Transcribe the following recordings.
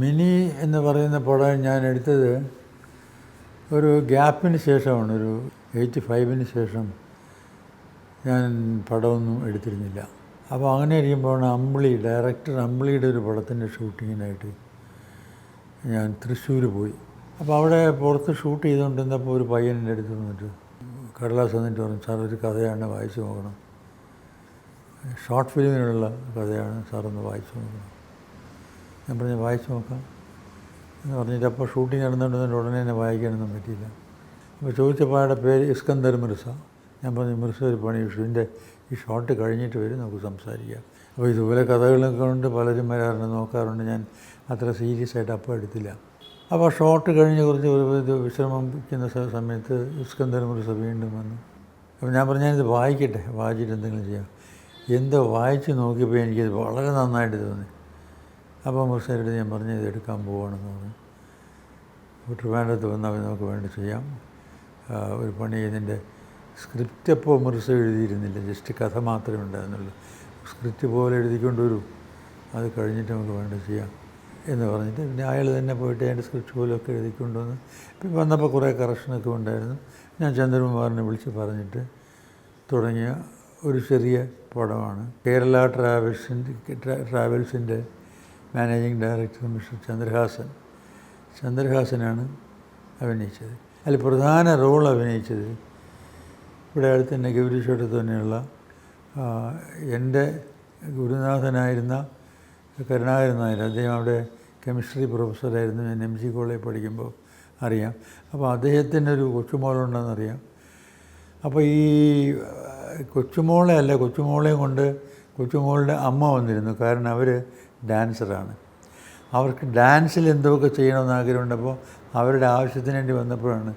Mini എന്ന് പറയുന്ന പടം ഞാൻ എടുത്തത് ഒരു ഗ്യാപ്പിന് ശേഷമാണ്. ഒരു 85-ന് ശേഷം ഞാൻ പടമൊന്നും എടുത്തിരുന്നില്ല. അപ്പോൾ അങ്ങനെ ഇരിക്കുമ്പോഴാണ് ഡയറക്ടർ അമ്പിളിയുടെ ഒരു പടത്തിൻ്റെ ഷൂട്ടിങ്ങിനായിട്ട് ഞാൻ തൃശ്ശൂർ പോയി. അപ്പോൾ അവിടെ പുറത്ത് ഷൂട്ട് ചെയ്തുകൊണ്ടിരുന്നപ്പോൾ ഒരു പയ്യൻ എൻ്റെ അടുത്ത് വന്നിട്ട് കടലാസ് വന്നിട്ട് പറഞ്ഞു, സാർ ഒരു കഥയാണ്, വായിച്ചു നോക്കണം, ഷോർട്ട് ഫിലിമിനുള്ള കഥയാണ്, സാറൊന്ന് വായിച്ചു നോക്കണം. ഞാൻ പറഞ്ഞു വായിച്ചു നോക്കാം എന്ന് പറഞ്ഞിട്ട് അപ്പോൾ ഷൂട്ടിങ് നടന്നുകൊണ്ടിരുന്നതിൻ്റെ ഉടനെ തന്നെ വായിക്കാനൊന്നും പറ്റിയില്ല. അപ്പോൾ ചോദിച്ചപ്പോൾ അയാളുടെ പേര് ഇസ്കന്ദർ മിർസ. ഞാൻ പറഞ്ഞു, മിർസ ഒരു പണി, ഇതിൻ്റെ ഈ ഷോട്ട് കഴിഞ്ഞിട്ട് വരും, നമുക്ക് സംസാരിക്കാം. അപ്പോൾ ഇതുപോലെ കഥകളൊക്കെ കൊണ്ട് പലരും വരാറുണ്ട്, നോക്കാറുണ്ട്. ഞാൻ അത്ര സീരിയസ് ആയിട്ട് അപ്പോൾ എടുത്തില്ല. അപ്പോൾ ഷോട്ട് കഴിഞ്ഞ് കുറച്ച് വിശ്രമിക്കുന്ന സമയത്ത് ഇസ്കന്ദർ മിർസ വീണ്ടും വന്നു. അപ്പോൾ ഞാൻ പറഞ്ഞു, ഞാനിത് വായിക്കട്ടെ, വായിച്ചിട്ട് എന്തെങ്കിലും ചെയ്യാം. എന്തോ വായിച്ച് നോക്കിയപ്പോൾ എനിക്കത് വളരെ നന്നായിട്ട് തോന്നി. അപ്പോൾ മിർസയുടെ ഞാൻ പറഞ്ഞു, ഇത് എടുക്കാൻ പോവുകയാണെന്ന് പറഞ്ഞു. ട്രിവാൻഡ്രത്ത് വന്നാൽ നമുക്ക് വേണ്ടി ചെയ്യാം. ഒരു പണി, ഇതിൻ്റെ സ്ക്രിപ്റ്റ് അപ്പോൾ മിർസ എഴുതിയിരുന്നില്ല, ജസ്റ്റ് കഥ മാത്രമേ ഉണ്ടായിരുന്നുള്ളൂ. സ്ക്രിപ്റ്റ് പോലെ എഴുതിക്കൊണ്ട് വരൂ, അത് കഴിഞ്ഞിട്ട് നമുക്ക് വേണ്ടി ചെയ്യാം എന്ന് പറഞ്ഞിട്ട് പിന്നെ അയാൾ തന്നെ പോയിട്ട് അതിൻ്റെ സ്ക്രിപ്റ്റ് പോലെയൊക്കെ എഴുതിക്കൊണ്ട് വന്ന് പിന്നെ വന്നപ്പോൾ കുറേ കറക്ഷനൊക്കെ ഉണ്ടായിരുന്നു. ഞാൻ ചന്ദ്രകുമാറിനെ വിളിച്ച് പറഞ്ഞിട്ട് തുടങ്ങിയ ഒരു ചെറിയ പടമാണ്. കേരള ട്രാവൽസിൻ്റെ മാനേജിങ് ഡയറക്ടർ മിസ്റ്റർ ചന്ദ്രഹാസനാണ് അഭിനയിച്ചത്. അതിൽ പ്രധാന റോൾ അഭിനയിച്ചത് ഇവിടെ അടുത്ത് തന്നെ ഗൗരീക്ഷേത്രത്തിൽ തന്നെയുള്ള എൻ്റെ ഗുരുനാഥനായിരുന്ന കരുണാകരൻ നായർ. അദ്ദേഹം അവിടെ കെമിസ്ട്രി പ്രൊഫസറായിരുന്നു. ഞാൻ MG കോളേജിൽ പഠിക്കുമ്പോൾ അറിയാം. അപ്പോൾ അദ്ദേഹത്തിനൊരു കൊച്ചുമോളുണ്ടെന്നറിയാം. അപ്പോൾ ഈ കൊച്ചുമോളെയും കൊണ്ട് കൊച്ചുമോളുടെ അമ്മ വന്നിരുന്നു. കാരണം അവർ ഡാൻസറാണ്. അവർക്ക് ഡാൻസിൽ എന്തൊക്കെ ചെയ്യണമെന്ന് ആഗ്രഹമുണ്ടപ്പോൾ അവരുടെ ആവശ്യത്തിന് വേണ്ടി വന്നപ്പോഴാണ്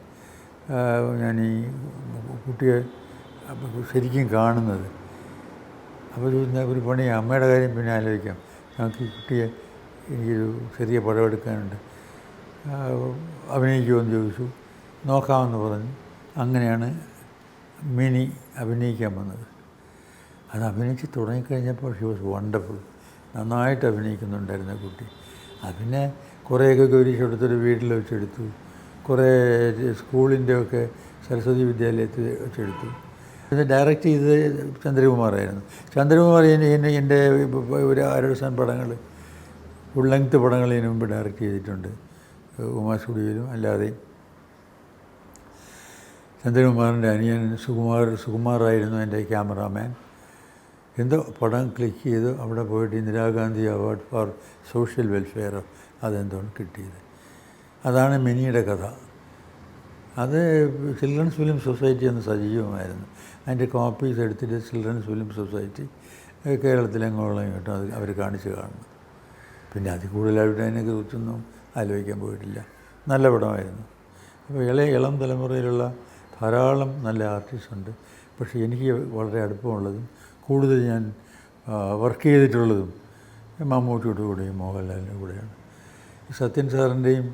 ഞാൻ ഈ കുട്ടിയെ ശരിക്കും കാണുന്നത്. അപ്പോൾ ഒരു പണി, അമ്മയുടെ കാര്യം പിന്നെ ആലോചിക്കാം, നമുക്ക് ഈ കുട്ടിയെ എനിക്കൊരു ചെറിയ പടം എടുക്കാനുണ്ട്, അഭിനയിക്കുമെന്ന് ചോദിച്ചു. നോക്കാമെന്ന് പറഞ്ഞു. അങ്ങനെയാണ് മിനി അഭിനയിക്കാൻ വന്നത്. അത് അഭിനയിച്ച് തുടങ്ങിക്കഴിഞ്ഞപ്പോൾ ഷി വാസ് വണ്ടർഫുൾ. നന്നായിട്ട് അഭിനയിക്കുന്നുണ്ടായിരുന്ന കുട്ടി. അതിനെ കുറേയൊക്കെ ഗൗരീക്ഷേത്രത്തിൽ വീട്ടിൽ വെച്ചെടുത്തു, കുറേ സ്കൂളിൻ്റെയൊക്കെ സരസ്വതി വിദ്യാലയത്തിൽ വെച്ചെടുത്തു. ഇത് ഡയറക്റ്റ് ചെയ്തത് ചന്ദ്രകുമാറായിരുന്നു. ചന്ദ്രകുമാർ എൻ്റെ ഒരു 6 പടങ്ങൾ, ഫുൾ ലെങ്ത്ത് പടങ്ങൾ ഇതിനു മുമ്പ് ഡയറക്റ്റ് ചെയ്തിട്ടുണ്ട്, ഉമാ സ്റ്റുഡിയോയിലും അല്ലാതെയും. ചന്ദ്രകുമാറിൻ്റെ അനിയൻ സുകുമാറായിരുന്നു എൻ്റെ ക്യാമറാമാൻ. എന്തോ പടം ക്ലിക്ക് ചെയ്തു, അവിടെ പോയിട്ട് ഇന്ദിരാഗാന്ധി അവാർഡ് ഫോർ സോഷ്യൽ വെൽഫെയറോ അതെന്തോണ് കിട്ടിയത്. അതാണ് മിനിയുടെ കഥ. അത് ചിൽഡ്രൻസ് ഫിലിം സൊസൈറ്റി എന്ന് സജീവമായിരുന്നു. അതിൻ്റെ കോപ്പീസ് എടുത്തിട്ട് ചിൽഡ്രൻസ് ഫിലിം സൊസൈറ്റി കേരളത്തിലെങ്ങോളം കേട്ടോ അത് അവർ കാണിച്ച് കാണുന്നു. പിന്നെ അതിൽ കൂടുതലായിട്ട് അതിനെക്കുറിച്ചൊന്നും ആലോചിക്കാൻ പോയിട്ടില്ല. നല്ല പടമായിരുന്നു. അപ്പോൾ ഇളം തലമുറയിലുള്ള ധാരാളം നല്ല ആർട്ടിസ്റ്റ് ഉണ്ട്. പക്ഷേ എനിക്ക് വളരെ അടുപ്പമുള്ളതും കൂടുതൽ ഞാൻ വർക്ക് ചെയ്തിട്ടുള്ളതും മമ്മൂട്ടിയുടെ കൂടെയും മോഹൻലാലിൻ്റെ കൂടെയാണ്. സത്യൻ സാറിൻ്റെയും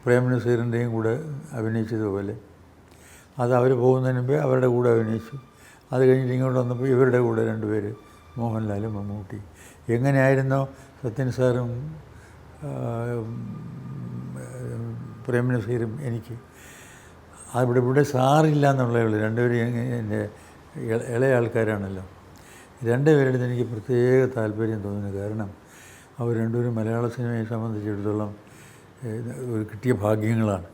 പ്രേം നസീറിൻ്റെയും കൂടെ അഭിനയിച്ചതുപോലെ അത് അവർ പോകുന്നതിന് മുമ്പേ അവരുടെ കൂടെ അഭിനയിച്ചു. അത് കഴിഞ്ഞിട്ട് ഇങ്ങോട്ട് വന്നപ്പോൾ ഇവരുടെ കൂടെ 2 പേര്, മോഹൻലാലും മമ്മൂട്ടി. എങ്ങനെയായിരുന്നോ സത്യൻ സാറും പ്രേം നസീറും എനിക്ക്, ഇവിടെ സാറില്ല എന്നുള്ളേ ഉള്ളൂ. 2 പേരും എൻ്റെ ഇളയ ആൾക്കാരാണല്ലോ. 2 പേരുടെ എനിക്ക് പ്രത്യേക താല്പര്യം തോന്നുന്നു. കാരണം അവർ 2 പേരും മലയാള സിനിമയെ സംബന്ധിച്ചിടത്തോളം ഒരു കിട്ടിയ ഭാഗ്യങ്ങളാണ്.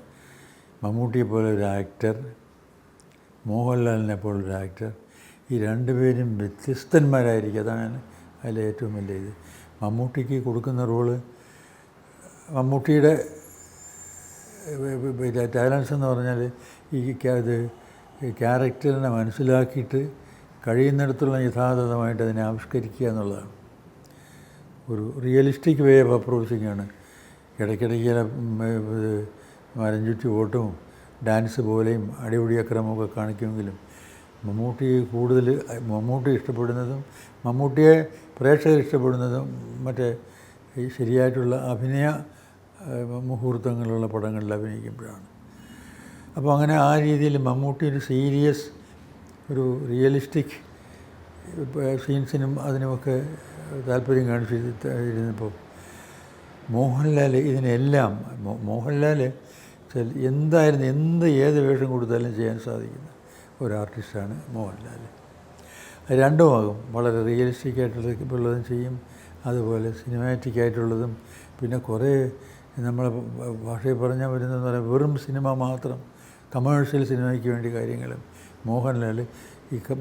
മമ്മൂട്ടിയെ പോലെ ഒരു ആക്ടർ, മോഹൻലാലിനെ പോലൊരു ആക്ടർ, ഈ 2 പേരും വ്യത്യസ്തന്മാരായിരിക്കും. അതാണ് അതിലെ ഏറ്റവും വലിയ ഇത്. മമ്മൂട്ടിക്ക് കൊടുക്കുന്ന റോള്, മമ്മൂട്ടിയുടെ ടാലൻസ് എന്ന് പറഞ്ഞാൽ ഈ ക്യാരക്ടറിനെ മനസ്സിലാക്കിയിട്ട് കഴിയുന്നിടത്തോളം യഥാർത്ഥമായിട്ട് അതിനെ ആവിഷ്കരിക്കുക എന്നുള്ളതാണ്. ഒരു റിയലിസ്റ്റിക് വേ ഓഫ് അപ്രോച്ചിങ്ങാണ്. ഇടയ്ക്കിടയ്ക്ക് മരഞ്ചുറ്റി ഓട്ടവും ഡാൻസ് പോലെയും അടിപൊളി അക്രമമൊക്കെ കാണിക്കുമെങ്കിലും മമ്മൂട്ടി ഇഷ്ടപ്പെടുന്നതും മമ്മൂട്ടിയെ പ്രേക്ഷകർ ഇഷ്ടപ്പെടുന്നതും മറ്റേ ഈ ശരിയായിട്ടുള്ള അഭിനയ മുഹൂർത്തങ്ങളുള്ള പടങ്ങളിൽ അഭിനയിക്കുമ്പോഴാണ്. അപ്പോൾ അങ്ങനെ ആ രീതിയിൽ മമ്മൂട്ടി ഒരു സീരിയസ്, ഒരു റിയലിസ്റ്റിക് സീൻസിനും അതിനുമൊക്കെ താല്പര്യം കാണിച്ചിരുന്നപ്പോൾ മോഹൻലാൽ ഇതിനെല്ലാം മോഹൻലാൽ എന്തായിരുന്നു ഏത് വേഷം കൊടുത്താലും ചെയ്യാൻ സാധിക്കുന്ന ഒരു ആർട്ടിസ്റ്റാണ് മോഹൻലാൽ. രണ്ടുമാകും, വളരെ റിയലിസ്റ്റിക് ആയിട്ടുള്ളതും ചെയ്യും, അതുപോലെ സിനിമാറ്റിക് ആയിട്ടുള്ളതും. പിന്നെ കുറേ നമ്മളെ ഭാഷയിൽ പറഞ്ഞാൽ വരുന്നതെന്ന് പറയാൻ വെറും സിനിമ മാത്രം, കമേഴ്ഷ്യൽ സിനിമയ്ക്ക് വേണ്ടി കാര്യങ്ങളും മോഹൻലാൽ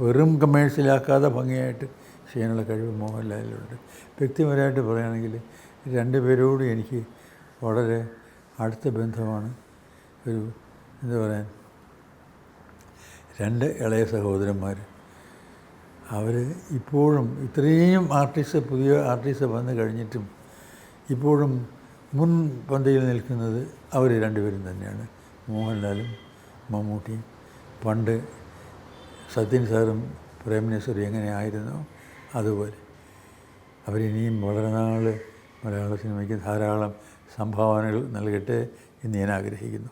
വെറും കമേഴ്ഷ്യലാക്കാതെ ഭംഗിയായിട്ട് ചെയ്യാനുള്ള കഴിവ് മോഹൻലാലിലുണ്ട്. വ്യക്തിപരമായിട്ട് പറയുകയാണെങ്കിൽ രണ്ടുപേരോടും എനിക്ക് വളരെ അടുത്ത ബന്ധമാണ്. ഒരു എന്താ പറയാൻ, രണ്ട് ഇളയ സഹോദരന്മാർ. അവർ ഇപ്പോഴും ഇത്രയും പുതിയ ആർട്ടിസ്റ്റ് വന്നു കഴിഞ്ഞിട്ടും ഇപ്പോഴും മുൻപന്തിയിൽ നിൽക്കുന്നത് അവർ രണ്ടുപേരും തന്നെയാണ്, മോഹൻലാലും മമ്മൂട്ടിയും. പണ്ട് സത്യൻ സാറും പ്രേംനസീറും എങ്ങനെയായിരുന്നോ അതുപോലെ അവരിനിയും വളരെ നാൾ മലയാള സിനിമയ്ക്ക് ധാരാളം സംഭാവനകൾ നൽകട്ടെ എന്ന് ഞാൻ ആഗ്രഹിക്കുന്നു.